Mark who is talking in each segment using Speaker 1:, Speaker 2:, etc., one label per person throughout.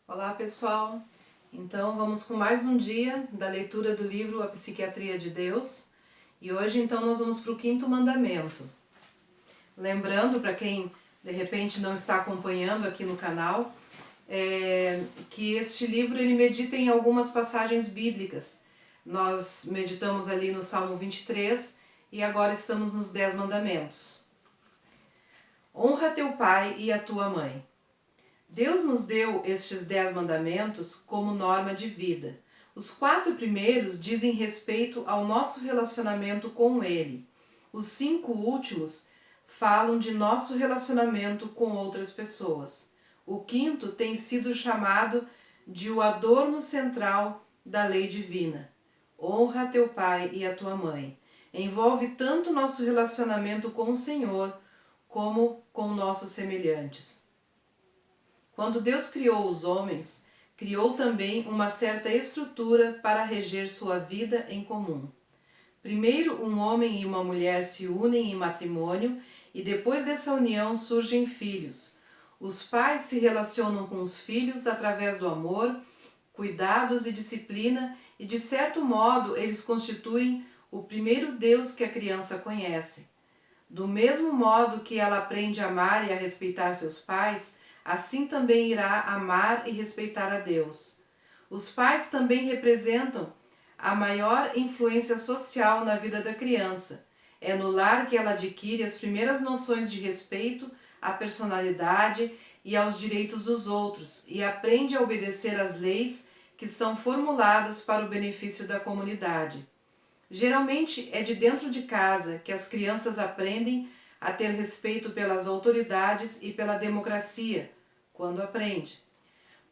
Speaker 1: Olá pessoal, então vamos com mais um dia da leitura do livro A Psiquiatria de Deus e hoje então nós vamos para o quinto mandamento. Lembrando para quem de repente não está acompanhando aqui no canal, que este livro ele medita em algumas passagens bíblicas. Nós meditamos ali no Salmo 23 e agora estamos nos 10 mandamentos. Honra teu pai e a tua mãe. Deus nos deu estes 10 mandamentos como norma de vida. Os 4 primeiros dizem respeito ao nosso relacionamento com Ele. Os 5 últimos falam de nosso relacionamento com outras pessoas. O quinto tem sido chamado de o adorno central da lei divina. Honra a teu pai e a tua mãe. Envolve tanto nosso relacionamento com o Senhor como com nossos semelhantes. Quando Deus criou os homens, criou também uma certa estrutura para reger sua vida em comum. Primeiro, um homem e uma mulher se unem em matrimônio e depois dessa união surgem filhos. Os pais se relacionam com os filhos através do amor, cuidados e disciplina e, de certo modo, eles constituem o primeiro Deus que a criança conhece. Do mesmo modo que ela aprende a amar e a respeitar seus pais, assim também irá amar e respeitar a Deus. Os pais também representam a maior influência social na vida da criança. É no lar que ela adquire as primeiras noções de respeito à personalidade e aos direitos dos outros e aprende a obedecer às leis que são formuladas para o benefício da comunidade. Geralmente é de dentro de casa que as crianças aprendem a ter respeito pelas autoridades e pela democracia, quando aprende.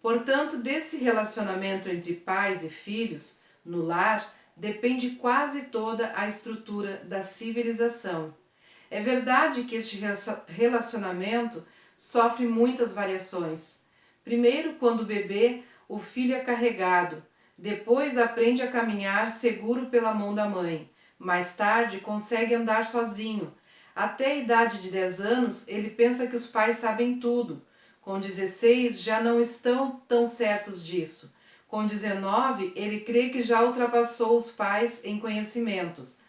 Speaker 1: Portanto, desse relacionamento entre pais e filhos, no lar, depende quase toda a estrutura da civilização. É verdade que este relacionamento sofre muitas variações. Primeiro, quando bebê, o filho é carregado. Depois aprende a caminhar seguro pela mão da mãe. Mais tarde consegue andar sozinho. Até a idade de 10 anos, ele pensa que os pais sabem tudo. Com 16, já não estão tão certos disso. Com 19, ele crê que já ultrapassou os pais em conhecimentos.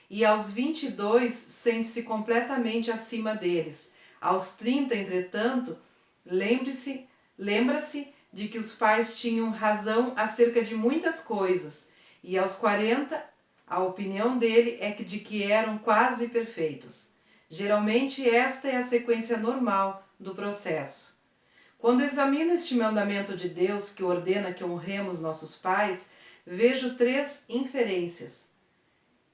Speaker 1: E aos 22, sente-se completamente acima deles. Aos 30, entretanto, lembra-se de que os pais tinham razão acerca de muitas coisas, e aos 40, a opinião dele é de que eram quase perfeitos. Geralmente esta é a sequência normal do processo. Quando examino este mandamento de Deus que ordena que honremos nossos pais, vejo 3 inferências.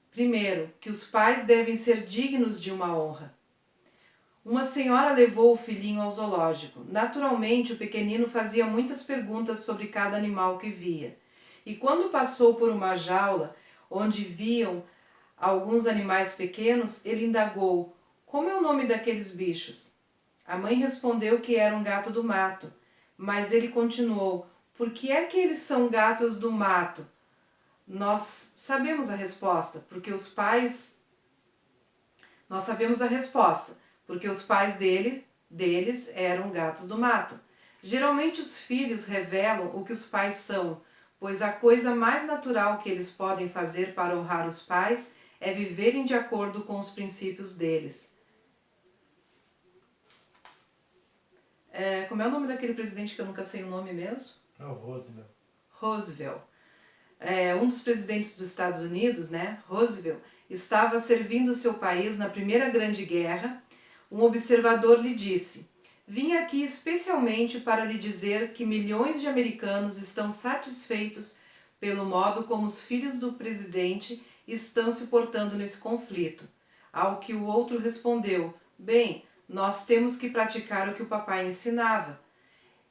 Speaker 1: Primeiro, que os pais devem ser dignos de uma honra. Uma senhora levou o filhinho ao zoológico. Naturalmente, o pequenino fazia muitas perguntas sobre cada animal que via. E quando passou por uma jaula onde viam alguns animais pequenos, ele indagou: como é o nome daqueles bichos? A mãe respondeu que era um gato do mato, mas ele continuou: por que é que eles são gatos do mato? Nós sabemos a resposta, porque os pais deles eram gatos do mato. Geralmente os filhos revelam o que os pais são, pois a coisa mais natural que eles podem fazer para honrar os pais é viverem de acordo com os princípios deles. Como é o nome daquele presidente que eu nunca sei o nome mesmo?
Speaker 2: Roosevelt.
Speaker 1: Roosevelt. Um dos presidentes dos Estados Unidos, né, Roosevelt, estava servindo seu país na Primeira Grande Guerra. Um observador lhe disse: vim aqui especialmente para lhe dizer que milhões de americanos estão satisfeitos pelo modo como os filhos do presidente estão se portando nesse conflito. Ao que o outro respondeu: bem, nós temos que praticar o que o papai ensinava.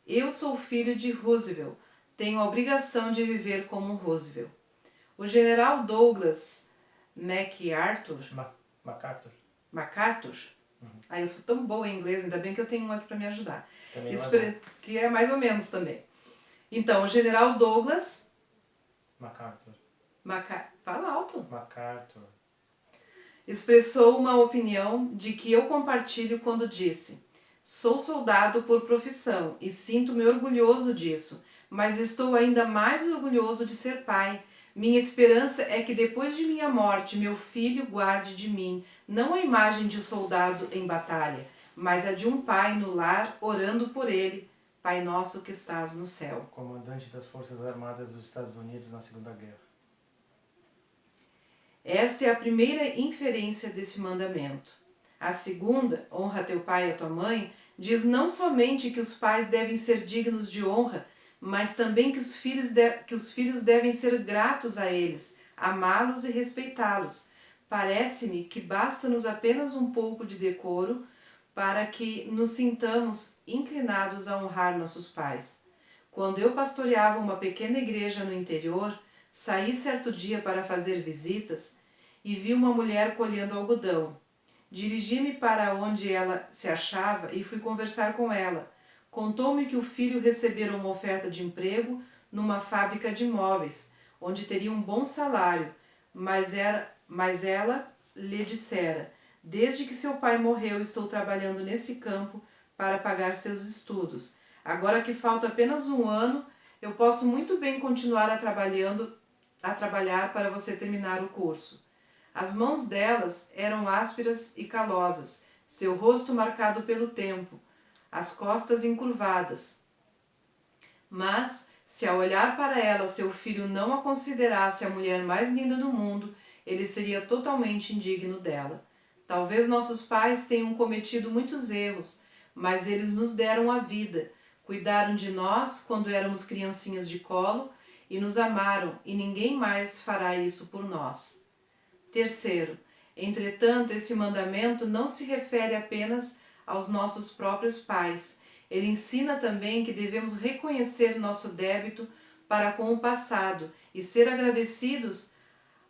Speaker 1: Eu sou filho de Roosevelt, tenho a obrigação de viver como um Roosevelt. O general Douglas MacArthur. Eu sou tão boa em inglês, ainda bem que eu tenho um aqui para me ajudar. Que é mais ou menos também. Então, o general Douglas
Speaker 2: MacArthur.
Speaker 1: Fala alto.
Speaker 2: MacArthur.
Speaker 1: Expressou uma opinião de que eu compartilho quando disse: Sou soldado por profissão e sinto-me orgulhoso disso, mas estou ainda mais orgulhoso de ser pai. Minha esperança é que depois de minha morte meu filho guarde de mim não a imagem de soldado em batalha, mas a de um pai no lar orando por ele. Pai nosso que estás no céu.
Speaker 2: Comandante das Forças Armadas dos Estados Unidos na Segunda Guerra.
Speaker 1: Esta é a primeira inferência desse mandamento. A segunda, honra teu pai e a tua mãe, diz não somente que os pais devem ser dignos de honra, mas também que os filhos devem ser gratos a eles, amá-los e respeitá-los. Parece-me que basta-nos apenas um pouco de decoro para que nos sintamos inclinados a honrar nossos pais. Quando eu pastoreava uma pequena igreja no interior, saí certo dia para fazer visitas e vi uma mulher colhendo algodão. Dirigi-me para onde ela se achava e fui conversar com ela. Contou-me que o filho recebera uma oferta de emprego numa fábrica de móveis, onde teria um bom salário, mas ela lhe dissera: desde que seu pai morreu, estou trabalhando nesse campo para pagar seus estudos. Agora que falta apenas um ano, eu posso muito bem continuar a trabalhar para você terminar o curso. As mãos delas eram ásperas e calosas, seu rosto marcado pelo tempo, as costas encurvadas. Mas, se ao olhar para ela seu filho não a considerasse a mulher mais linda do mundo, ele seria totalmente indigno dela. Talvez nossos pais tenham cometido muitos erros, mas eles nos deram a vida, cuidaram de nós quando éramos criancinhas de colo e nos amaram, e ninguém mais fará isso por nós. Terceiro, entretanto, esse mandamento não se refere apenas aos nossos próprios pais. Ele ensina também que devemos reconhecer nosso débito para com o passado e ser agradecidos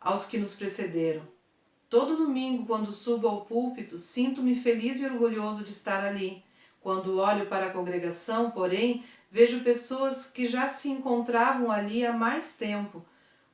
Speaker 1: aos que nos precederam. Todo domingo, quando subo ao púlpito, sinto-me feliz e orgulhoso de estar ali. Quando olho para a congregação, porém, vejo pessoas que já se encontravam ali há mais tempo,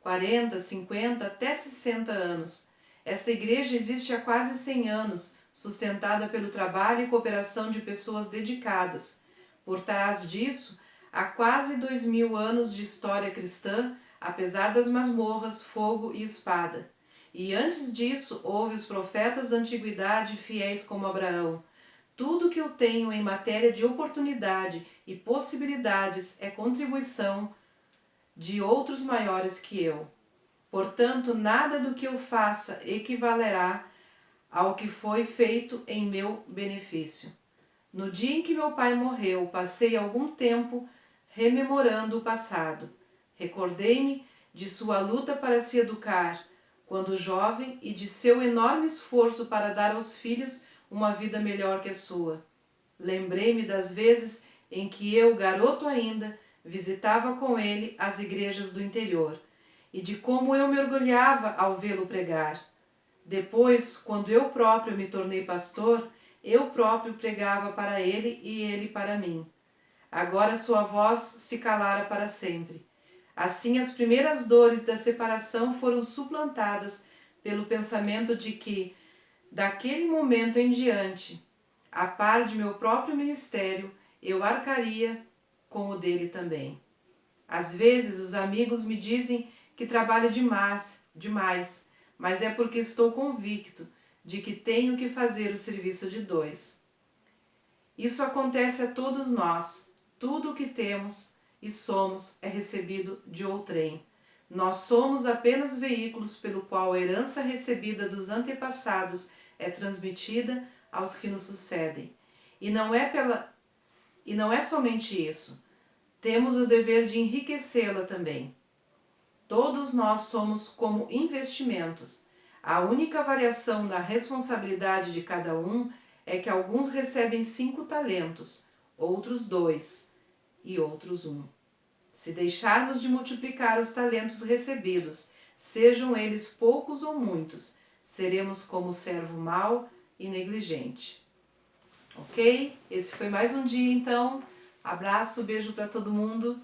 Speaker 1: 40, 50, até 60 anos. Esta igreja existe há quase 100 anos, sustentada pelo trabalho e cooperação de pessoas dedicadas. Por trás disso, há quase 2000 anos de história cristã, apesar das masmorras, fogo e espada. E antes disso, houve os profetas da antiguidade fiéis como Abraão. Tudo que eu tenho em matéria de oportunidade e possibilidades é contribuição de outros maiores que eu. Portanto, nada do que eu faça equivalerá ao que foi feito em meu benefício. No dia em que meu pai morreu, passei algum tempo rememorando o passado. Recordei-me de sua luta para se educar quando jovem e de seu enorme esforço para dar aos filhos uma vida melhor que a sua. Lembrei-me das vezes em que eu, garoto ainda, visitava com ele as igrejas do interior e de como eu me orgulhava ao vê-lo pregar. Depois, quando eu próprio me tornei pastor, eu próprio pregava para ele e ele para mim. Agora sua voz se calara para sempre. Assim, as primeiras dores da separação foram suplantadas pelo pensamento de que, daquele momento em diante, a par de meu próprio ministério, eu arcaria com o dele também. Às vezes os amigos me dizem que trabalho demais, mas é porque estou convicto de que tenho que fazer o serviço de dois. Isso acontece a todos nós. Tudo o que temos e somos é recebido de outrem. Nós somos apenas veículos pelo qual a herança recebida dos antepassados é transmitida aos que nos sucedem. E não é somente isso. Temos o dever de enriquecê-la também. Todos nós somos como investimentos. A única variação na responsabilidade de cada um é que alguns recebem 5 talentos, outros 2 e outros 1. Se deixarmos de multiplicar os talentos recebidos, sejam eles poucos ou muitos, seremos como o servo mau e negligente. Ok? Esse foi mais um dia, então. Abraço, beijo para todo mundo.